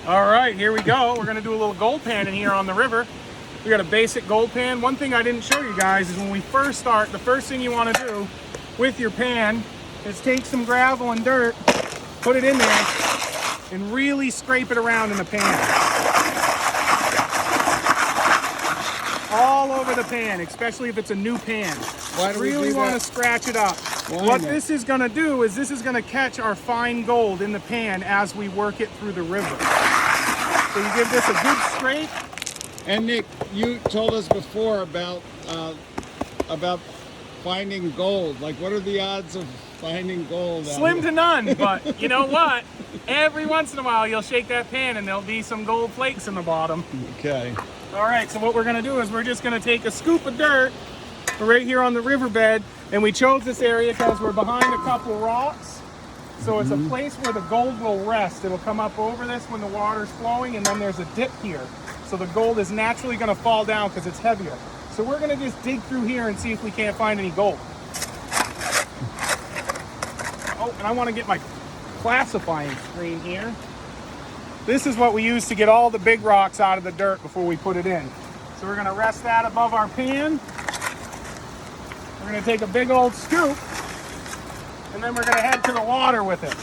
All right, here we go. We're gonna do a little gold pan in here on the river. We got a basic gold pan. One thing I didn't show you guys is when we first start, the first thing you wanna do with your pan is take some gravel and dirt, put it in there, and really scrape it around in the pan. All over the pan, especially if it's a new pan. Why do we really do want to that? scratch it up. Why What not? this is going to do is this is going to catch our fine gold in the pan as we work it through the river. So you give this a good scrape. And Nick, you told us before about finding gold. Like, what are the odds of finding gold? Slim to none, but you know what? Every once in a while you'll shake that pan and there'll be some gold flakes in the bottom. Okay. All right, so what we're gonna do is we're just gonna take a scoop of dirt right here on the riverbed, and we chose this area because we're behind a couple rocks. So it's a place where the gold will rest. It'll come up over this when the water's flowing, and then there's a dip here. So the gold is naturally gonna fall down because it's heavier. So we're gonna just dig through here and see if we can't find any gold. Oh, and I wanna get my classifying screen here. This is what we use to get all the big rocks out of the dirt before we put it in. So we're gonna rest that above our pan. We're gonna take a big old scoop, and then we're gonna head to the water with it.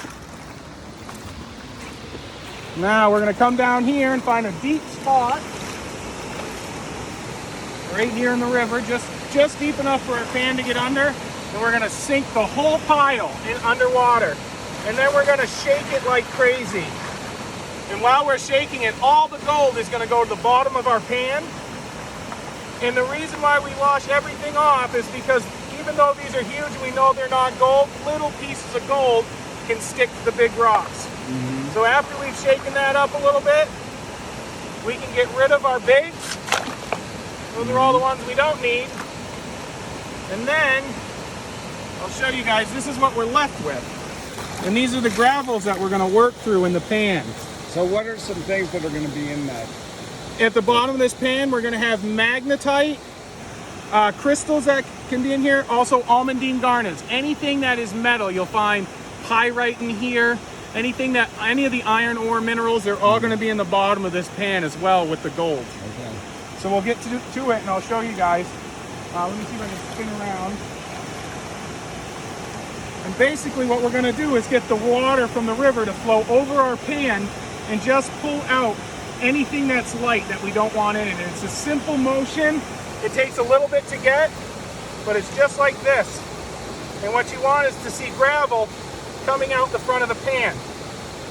Now we're gonna come down here and find a deep spot right here in the river, just deep enough for our pan to get under, and we're gonna sink the whole pile in underwater. And then we're gonna shake it like crazy. And while we're shaking it, all the gold is gonna go to the bottom of our pan. And the reason why we wash everything off is because even though these are huge, we know they're not gold, little pieces of gold can stick to the big rocks. So after we've shaken that up a little bit, we can get rid of our bigs. Those are all the ones we don't need. And then, I'll show you guys, this is what we're left with. And these are the gravels that we're gonna work through in the pan. So what are some things that are going to be in that? At the bottom of this pan, we're gonna have magnetite, crystals that can be in here, also almandine garnets. Anything that is metal, you'll find pyrite in here. Any of the iron ore minerals, they're all gonna be in the bottom of this pan as well with the gold. Okay. So we'll get to it and I'll show you guys. Let me see if I can spin around. And basically what we're gonna do is get the water from the river to flow over our pan and just pull out anything that's light that we don't want in it. And it's a simple motion. It takes a little bit to get, but it's just like this. And what you want is to see gravel coming out the front of the pan.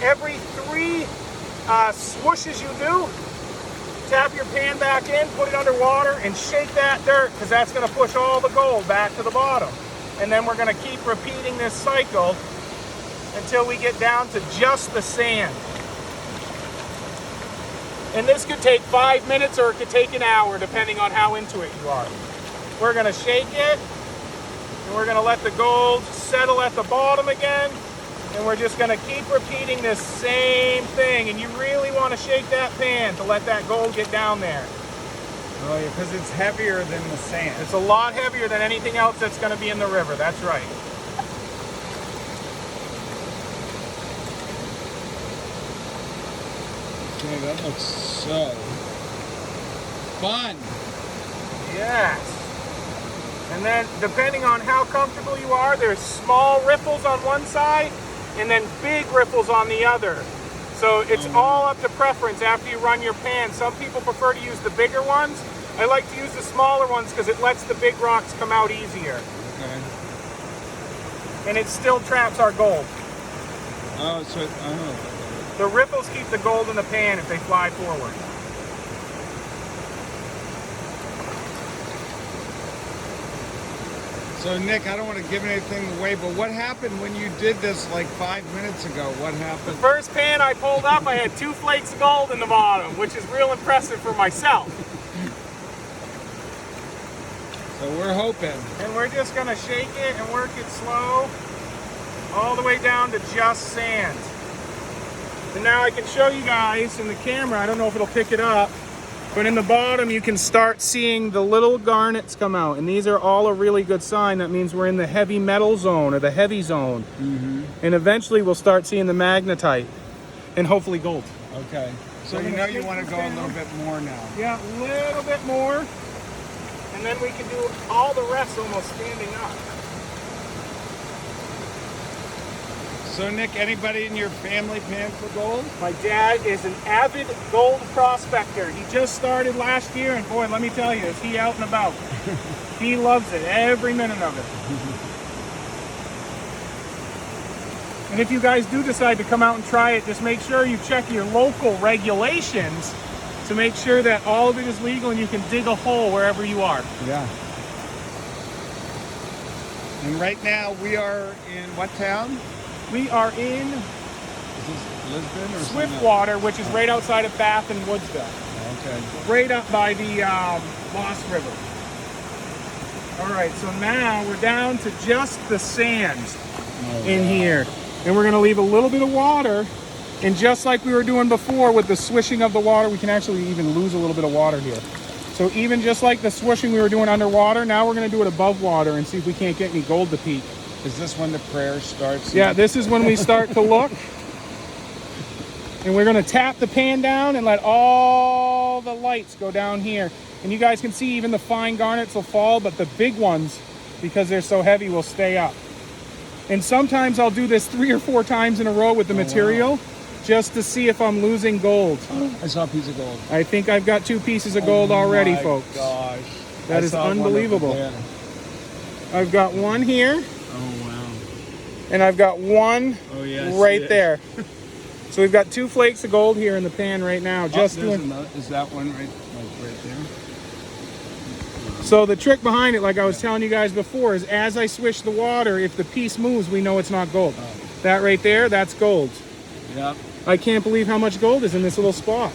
Every 3 swooshes you do, tap your pan back in, put it underwater, and shake that dirt, because that's gonna push all the gold back to the bottom. And then we're gonna keep repeating this cycle until we get down to just the sand. And this could take 5 minutes or it could take an hour, depending on how into it you are. We're gonna shake it, and we're gonna let the gold settle at the bottom again, and we're just gonna keep repeating this same thing. And you really wanna shake that pan to let that gold get down there. Oh, yeah, because it's heavier than the sand. It's a lot heavier than anything else that's gonna be in the river, that's right. Okay, that looks so fun. Yes. And then depending on how comfortable you are, there's small ripples on one side and then big ripples on the other. So it's all up to preference after you run your pan. Some people prefer to use the bigger ones. I like to use the smaller ones because it lets the big rocks come out easier. Okay. And it still traps our gold. Oh, so, oh. The ripples keep the gold in the pan if they fly forward. So Nick, I don't want to give anything away, but what happened when you did this like 5 minutes ago? What happened? The first pan I pulled up, I had 2 flakes of gold in the bottom, which is real impressive for myself. So we're hoping. And we're just gonna shake it and work it slow, all the way down to just sand. And now I can show you guys in the camera, I don't know if it'll pick it up, but in the bottom you can start seeing the little garnets come out. And these are all a really good sign. That means we're in the heavy metal zone or the heavy zone. And eventually we'll start seeing the magnetite and hopefully gold. Okay. So We're you gonna know you shake want to this go a down. little bit more now. Yeah, a little bit more. And then we can do all the rest almost standing up. So Nick, anybody in your family paying for gold? My dad is an avid gold prospector. He just started last year, and boy, let me tell you, is he out and about. He loves it, every minute of it. And if you guys do decide to come out and try it, just make sure you check your local regulations to make sure that all of it is legal and you can dig a hole wherever you are. Yeah. And right now we are in what town? We are in Is this Lisbon or Swiftwater, which is right outside of Bath and Woodsville. Okay. Right up by the Lost River. All right, so now we're down to just the sands in here. And we're gonna leave a little bit of water. And just like we were doing before with the swishing of the water, we can actually even lose a little bit of water here. So even just like the swishing we were doing underwater, now we're gonna do it above water and see if we can't get any gold to peak. Is this when the prayer starts? Yeah, this is when we start to look. And we're gonna tap the pan down and let all the lights go down here. And you guys can see even the fine garnets will fall, but the big ones, because they're so heavy, will stay up. And sometimes I'll do this 3 or 4 times in a row with the material, wow. just to see if I'm losing gold. I saw a piece of gold. I think I've got 2 pieces of gold already, folks. Gosh. That is unbelievable. I've got one here. Oh wow. And I've got one right there. So we've got 2 flakes of gold here in the pan right now. Just doing. Is that one right there? So the trick behind it, like I was telling you guys before, is as I swish the water, if the piece moves, we know it's not gold. Oh. That right there, that's gold. Yep. I can't believe how much gold is in this little spot.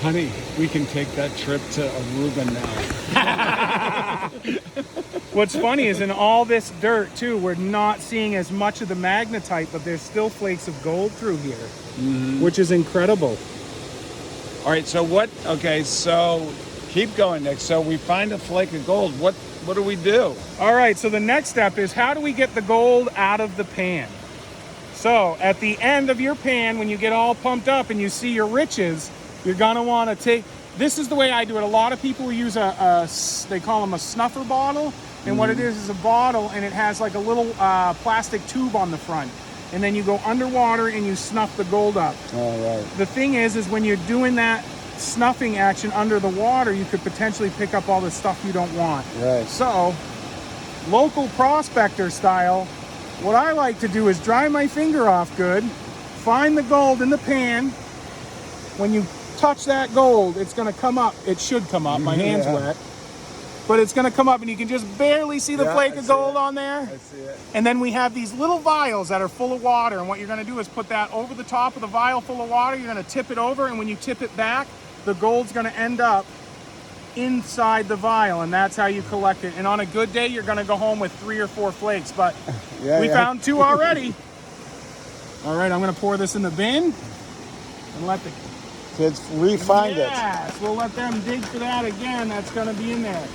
Honey, we can take that trip to Aruba now. What's funny is in all this dirt too, we're not seeing as much of the magnetite, but there's still flakes of gold through here, which is incredible. All right, so so keep going, Nick. So we find a flake of gold. What do we do? All right, so the next step is how do we get the gold out of the pan? So at the end of your pan, when you get all pumped up and you see your riches, you're gonna wanna take, this is the way I do it. A lot of people use they call them a snuffer bottle. And what it is a bottle, and it has like a little plastic tube on the front. And then you go underwater and you snuff the gold up. All right. The thing is when you're doing that snuffing action under the water, you could potentially pick up all the stuff you don't want. Right. So, local prospector style, what I like to do is dry my finger off good, find the gold in the pan. When you touch that gold, it's gonna come up. It should come up, my hand's wet. But it's gonna come up and you can just barely see the flake of gold on there. I see it. And then we have these little vials that are full of water. And what you're gonna do is put that over the top of the vial full of water. You're gonna tip it over, and when you tip it back, the gold's gonna end up inside the vial, and that's how you collect it. And on a good day, you're gonna go home with 3 or 4 flakes, but we found 2 already. All right, I'm gonna pour this in the bin and let the kids re-find it. Yes, we'll let them dig for that again. That's gonna be in there.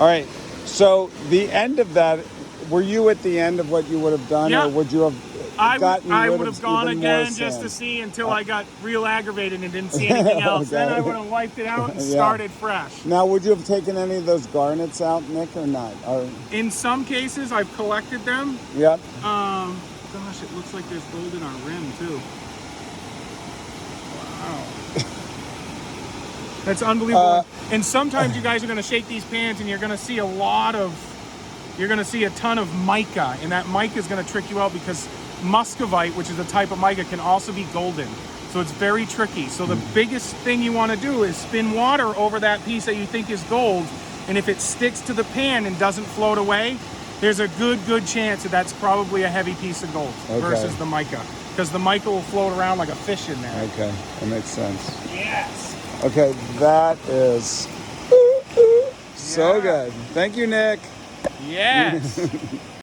All right, so the end of that, were you at the end of what you would have done, or would you have I would have gone again just to see until I got real aggravated and didn't see anything else. Then I would have wiped it out and started fresh. Now, would you have taken any of those garnets out, Nick, or not? Or... In some cases, I've collected them. Yep. Gosh, it looks like there's gold in our rim too. Wow. That's unbelievable. And sometimes you guys are going to shake these pans and you're going to see a ton of mica, and that mica is going to trick you out because muscovite, which is a type of mica, can also be golden. So it's very tricky. So the biggest thing you want to do is spin water over that piece that you think is gold, and if it sticks to the pan and doesn't float away, there's a good chance that that's probably a heavy piece of gold versus the mica, because the mica will float around like a fish in there. Okay, that makes sense. Yes. Okay, that is so good. Thank you, Nick. Yes.